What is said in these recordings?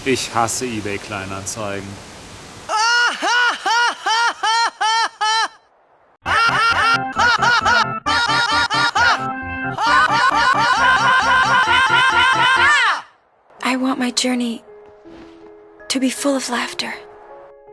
Ich hasse eBay Kleinanzeigen. I want my journey to be full of laughter.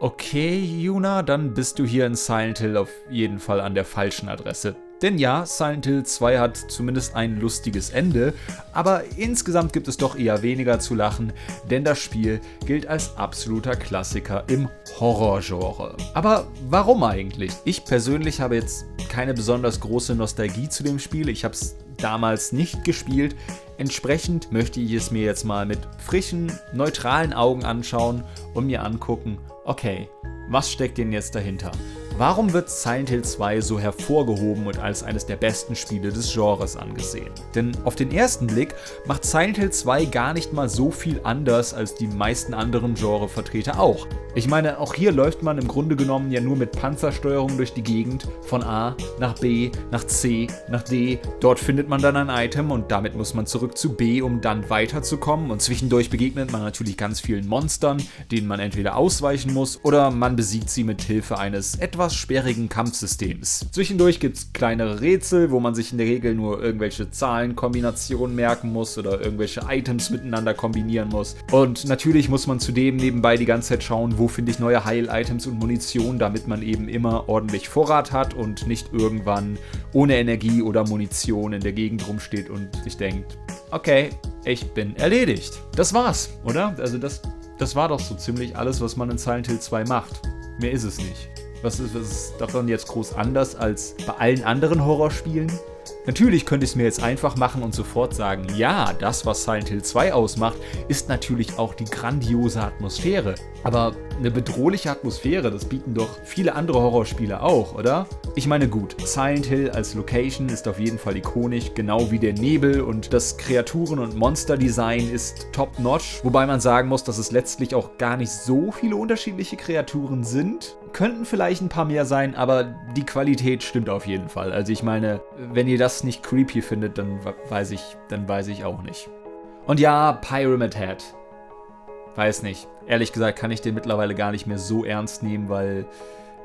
Okay, Yuna, dann bist du hier in Silent Hill auf jeden Fall an der falschen Adresse. Denn ja, Silent Hill 2 hat zumindest ein lustiges Ende, aber insgesamt gibt es doch eher weniger zu lachen, denn das Spiel gilt als absoluter Klassiker im Horrorgenre. Aber warum eigentlich? Ich persönlich habe jetzt keine besonders große Nostalgie zu dem Spiel, ich habe es damals nicht gespielt, entsprechend möchte ich es mir jetzt mal mit frischen, neutralen Augen anschauen und mir angucken, okay, was steckt denn jetzt dahinter? Warum wird Silent Hill 2 so hervorgehoben und als eines der besten Spiele des Genres angesehen? Denn auf den ersten Blick macht Silent Hill 2 gar nicht mal so viel anders als die meisten anderen Genrevertreter auch. Ich meine, auch hier läuft man im Grunde genommen ja nur mit Panzersteuerung durch die Gegend, von A nach B, nach C, nach D. Dort findet man dann ein Item und damit muss man zurück zu B, um dann weiterzukommen. Und zwischendurch begegnet man natürlich ganz vielen Monstern, denen man entweder ausweichen muss oder man besiegt sie mit Hilfe eines etwas sperrigen Kampfsystems. Zwischendurch gibt es kleinere Rätsel, wo man sich in der Regel nur irgendwelche Zahlenkombinationen merken muss oder irgendwelche Items miteinander kombinieren muss. Und natürlich muss man zudem nebenbei die ganze Zeit schauen, wo finde ich neue Heil-Items und Munition, damit man eben immer ordentlich Vorrat hat und nicht irgendwann ohne Energie oder Munition in der Gegend rumsteht und sich denkt, okay, ich bin erledigt. Das war's, oder? Also das war doch so ziemlich alles, was man in Silent Hill 2 macht. Mehr ist es nicht. Was ist daran jetzt groß anders als bei allen anderen Horrorspielen? Natürlich könnte ich es mir jetzt einfach machen und sofort sagen, ja, das, was Silent Hill 2 ausmacht, ist natürlich auch die grandiose Atmosphäre. Aber eine bedrohliche Atmosphäre, das bieten doch viele andere Horrorspiele auch, oder? Ich meine gut, Silent Hill als Location ist auf jeden Fall ikonisch, genau wie der Nebel und das Kreaturen- und Monsterdesign ist top-notch, wobei man sagen muss, dass es letztlich auch gar nicht so viele unterschiedliche Kreaturen sind. Könnten vielleicht ein paar mehr sein, aber die Qualität stimmt auf jeden Fall. Also ich meine, wenn ihr das nicht creepy findet, dann weiß ich auch nicht. Und ja, Pyramid Head. Weiß nicht. Ehrlich gesagt kann ich den mittlerweile gar nicht mehr so ernst nehmen, weil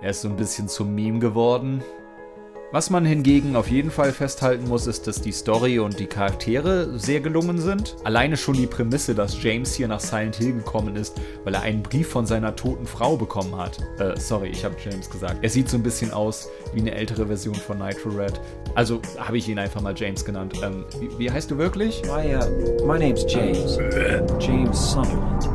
er ist so ein bisschen zum Meme geworden. Was man hingegen auf jeden Fall festhalten muss, ist, dass die Story und die Charaktere sehr gelungen sind. Alleine schon die Prämisse, dass James hier nach Silent Hill gekommen ist, weil er einen Brief von seiner toten Frau bekommen hat. Sorry, ich habe James gesagt. Er sieht so ein bisschen aus wie eine ältere Version von Nitro Red. Also habe ich ihn einfach mal James genannt. Wie heißt du wirklich? My name's James. James Sunderland.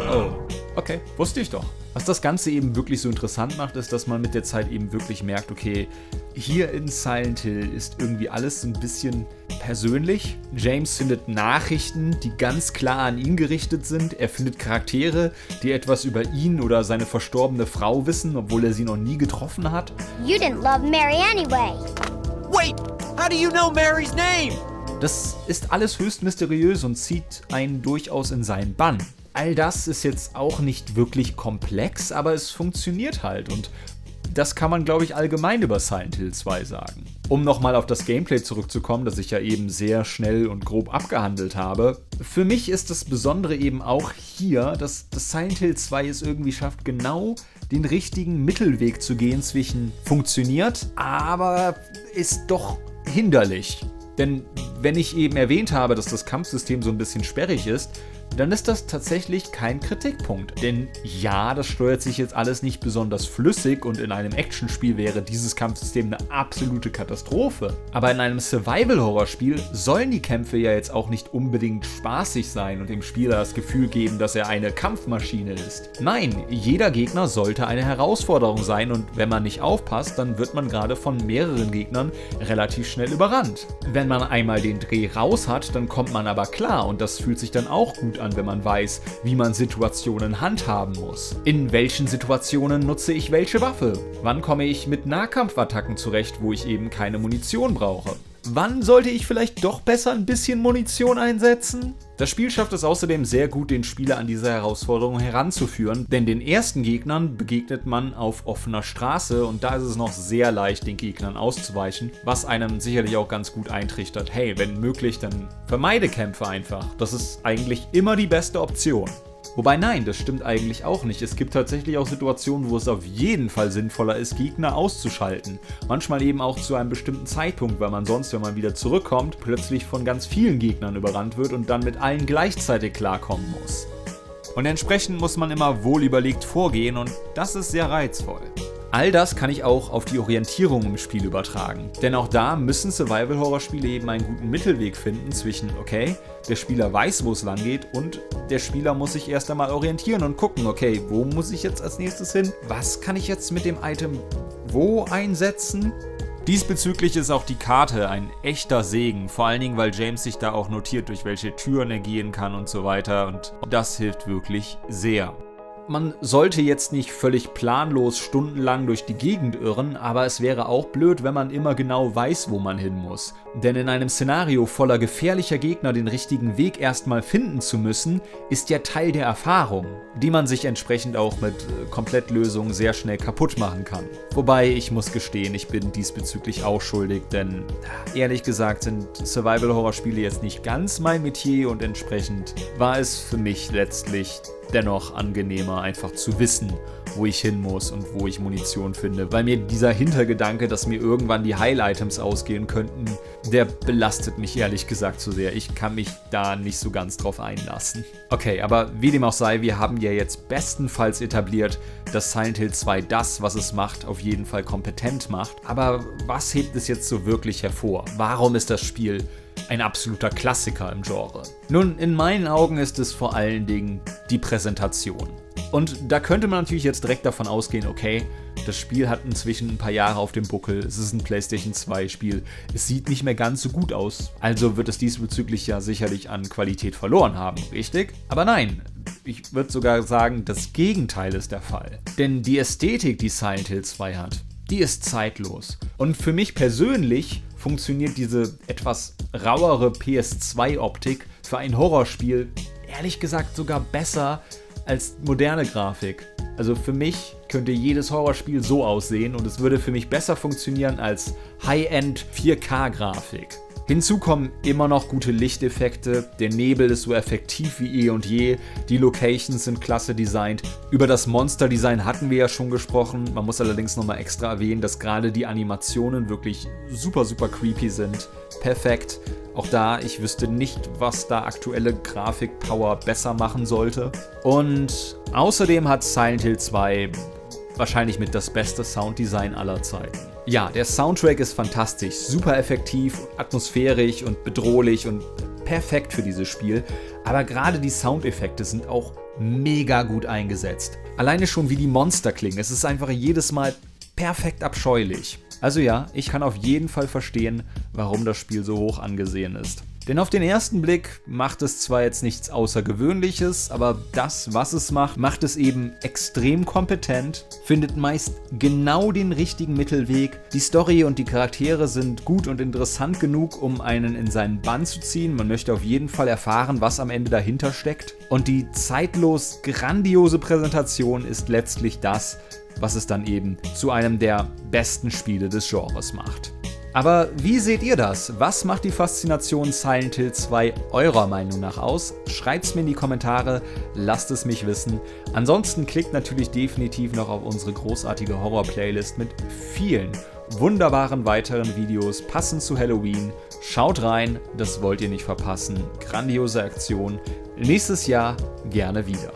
Oh, okay, wusste ich doch. Was das Ganze eben wirklich so interessant macht, ist, dass man mit der Zeit eben wirklich merkt, okay, hier in Silent Hill ist irgendwie alles so ein bisschen persönlich. James findet Nachrichten, die ganz klar an ihn gerichtet sind. Er findet Charaktere, die etwas über ihn oder seine verstorbene Frau wissen, obwohl er sie noch nie getroffen hat. You didn't love Mary anyway. Wait, how do you know Mary's name? Das ist alles höchst mysteriös und zieht einen durchaus in seinen Bann. All das ist jetzt auch nicht wirklich komplex, aber es funktioniert halt und das kann man, glaube ich, allgemein über Silent Hill 2 sagen. Um nochmal auf das Gameplay zurückzukommen, das ich ja eben sehr schnell und grob abgehandelt habe. Für mich ist das Besondere eben auch hier, dass das Silent Hill 2 es irgendwie schafft, genau den richtigen Mittelweg zu gehen zwischen funktioniert, aber ist doch hinderlich. Denn wenn ich eben erwähnt habe, dass das Kampfsystem so ein bisschen sperrig ist, dann ist das tatsächlich kein Kritikpunkt. Denn ja, das steuert sich jetzt alles nicht besonders flüssig und in einem Actionspiel wäre dieses Kampfsystem eine absolute Katastrophe. Aber in einem Survival-Horror-Spiel sollen die Kämpfe ja jetzt auch nicht unbedingt spaßig sein und dem Spieler das Gefühl geben, dass er eine Kampfmaschine ist. Nein, jeder Gegner sollte eine Herausforderung sein und wenn man nicht aufpasst, dann wird man gerade von mehreren Gegnern relativ schnell überrannt. Wenn man einmal den Dreh raus hat, dann kommt man aber klar und das fühlt sich dann auch gut an, wenn man weiß, wie man Situationen handhaben muss. In welchen Situationen nutze ich welche Waffe? Wann komme ich mit Nahkampfattacken zurecht, wo ich eben keine Munition brauche? Wann sollte ich vielleicht doch besser ein bisschen Munition einsetzen? Das Spiel schafft es außerdem sehr gut, den Spieler an diese Herausforderung heranzuführen, denn den ersten Gegnern begegnet man auf offener Straße und da ist es noch sehr leicht, den Gegnern auszuweichen, was einem sicherlich auch ganz gut eintrichtert. Hey, wenn möglich, dann vermeide Kämpfe einfach. Das ist eigentlich immer die beste Option. Wobei nein, das stimmt eigentlich auch nicht. Es gibt tatsächlich auch Situationen, wo es auf jeden Fall sinnvoller ist, Gegner auszuschalten. Manchmal eben auch zu einem bestimmten Zeitpunkt, weil man sonst, wenn man wieder zurückkommt, plötzlich von ganz vielen Gegnern überrannt wird und dann mit allen gleichzeitig klarkommen muss. Und entsprechend muss man immer wohlüberlegt vorgehen und das ist sehr reizvoll. All das kann ich auch auf die Orientierung im Spiel übertragen. Denn auch da müssen Survival-Horror-Spiele eben einen guten Mittelweg finden zwischen, okay, der Spieler weiß, wo es lang geht und der Spieler muss sich erst einmal orientieren und gucken, okay, wo muss ich jetzt als nächstes hin? Was kann ich jetzt mit dem Item wo einsetzen? Diesbezüglich ist auch die Karte ein echter Segen, vor allen Dingen, weil James sich da auch notiert, durch welche Türen er gehen kann und so weiter und das hilft wirklich sehr. Man sollte jetzt nicht völlig planlos stundenlang durch die Gegend irren, aber es wäre auch blöd, wenn man immer genau weiß, wo man hin muss. Denn in einem Szenario voller gefährlicher Gegner den richtigen Weg erstmal finden zu müssen, ist ja Teil der Erfahrung, die man sich entsprechend auch mit Komplettlösungen sehr schnell kaputt machen kann. Wobei, ich muss gestehen, ich bin diesbezüglich auch schuldig, denn ehrlich gesagt sind Survival-Horror-Spiele jetzt nicht ganz mein Metier und entsprechend war es für mich letztlich dennoch angenehmer, einfach zu wissen, wo ich hin muss und wo ich Munition finde, weil mir dieser Hintergedanke, dass mir irgendwann die Heil-Items ausgehen könnten, der belastet mich ehrlich gesagt zu sehr. Ich kann mich da nicht so ganz drauf einlassen. Okay, aber wie dem auch sei, wir haben ja jetzt bestenfalls etabliert, dass Silent Hill 2 das, was es macht, auf jeden Fall kompetent macht. Aber was hebt es jetzt so wirklich hervor? Warum ist das Spiel ein absoluter Klassiker im Genre? Nun, in meinen Augen ist es vor allen Dingen die Präsentation. Und da könnte man natürlich jetzt direkt davon ausgehen, okay, das Spiel hat inzwischen ein paar Jahre auf dem Buckel, es ist ein PlayStation 2 Spiel, es sieht nicht mehr ganz so gut aus, also wird es diesbezüglich ja sicherlich an Qualität verloren haben, richtig? Aber nein, ich würde sogar sagen, das Gegenteil ist der Fall. Denn die Ästhetik, die Silent Hill 2 hat, die ist zeitlos. Und für mich persönlich funktioniert diese etwas rauere PS2-Optik für ein Horrorspiel ehrlich gesagt sogar besser als moderne Grafik. Also für mich könnte jedes Horrorspiel so aussehen und es würde für mich besser funktionieren als High-End 4K-Grafik. Hinzu kommen immer noch gute Lichteffekte, der Nebel ist so effektiv wie eh und je, die Locations sind klasse designt. Über das Monster-Design hatten wir ja schon gesprochen, man muss allerdings nochmal extra erwähnen, dass gerade die Animationen wirklich super, super creepy sind. Perfekt. Auch da, ich wüsste nicht, was da aktuelle Grafikpower besser machen sollte. Und außerdem hat Silent Hill 2 wahrscheinlich mit das beste Sounddesign aller Zeiten. Ja, der Soundtrack ist fantastisch, super effektiv, atmosphärisch und bedrohlich und perfekt für dieses Spiel. Aber gerade die Soundeffekte sind auch mega gut eingesetzt. Alleine schon wie die Monster klingen, es ist einfach jedes Mal perfekt abscheulich. Also ja, ich kann auf jeden Fall verstehen, warum das Spiel so hoch angesehen ist. Denn auf den ersten Blick macht es zwar jetzt nichts Außergewöhnliches, aber das, was es macht, macht es eben extrem kompetent, findet meist genau den richtigen Mittelweg. Die Story und die Charaktere sind gut und interessant genug, um einen in seinen Bann zu ziehen. Man möchte auf jeden Fall erfahren, was am Ende dahinter steckt. Und die zeitlos grandiose Präsentation ist letztlich das, was es dann eben zu einem der besten Spiele des Genres macht. Aber wie seht ihr das? Was macht die Faszination Silent Hill 2 eurer Meinung nach aus? Schreibt's mir in die Kommentare, lasst es mich wissen. Ansonsten klickt natürlich definitiv noch auf unsere großartige Horror-Playlist mit vielen wunderbaren weiteren Videos passend zu Halloween. Schaut rein, das wollt ihr nicht verpassen. Grandiose Aktion. Nächstes Jahr gerne wieder.